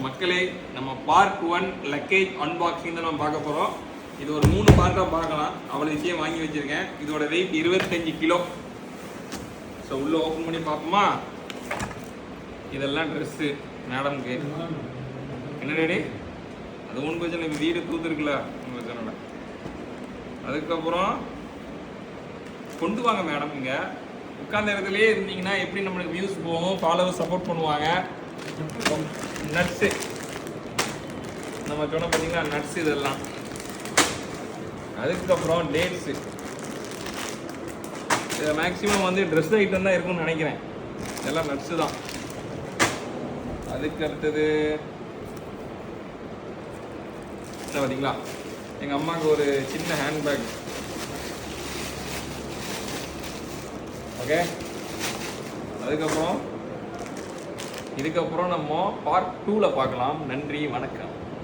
மக்களே, நம்ம part 1 luggage unboxing தான் நம்ம பார்க்க போகிறோம். இது ஒரு 3 பார்ட்டாக பார்க்கலாம். அவ்வளோ விஷயம் வாங்கி வச்சுருக்கேன். இதோட வெயிட் 25 கிலோ. ஸோ உள்ளே ஓப்பன் பண்ணி பார்ப்போமா? இதெல்லாம் ட்ரெஸ்ஸு மேடம்க்கு. என்ன ரெடி? அது ஒன்று பிரச்சனை, இப்போ வீடு தூத்துருக்குல்ல, ஒன்றும் பிரச்சனை இல்லை. அதுக்கப்புறம் கொண்டு வாங்க மேடம். இங்கே உட்கார்ந்த இடத்துலையே இருந்தீங்கன்னா எப்படி நம்மளுக்கு வியூஸ் போகும், ஃபாலோவர்ஸ் சப்போர்ட் பண்ணுவாங்க. நட்ஸு நம்ம சொன்ன பார்த்தீங்கன்னா நட்ஸ் இதெல்லாம். அதுக்கப்புறம் டேட்ஸு. இது மேக்ஸிமம் வந்து ட்ரெஸ் ஐட்டம் தான் இருக்கும்னு நினைக்கிறேன். இதெல்லாம் நட்ஸு தான். அதுக்கு அடுத்தது என்ன பார்த்தீங்களா, எங்கள் அம்மாவுக்கு ஒரு சின்ன ஹேண்ட்பேக். ஓகே. இதுக்கப்புறம் நம்ம பார்ட் 2ல பார்க்கலாம். நன்றி, வணக்கம்.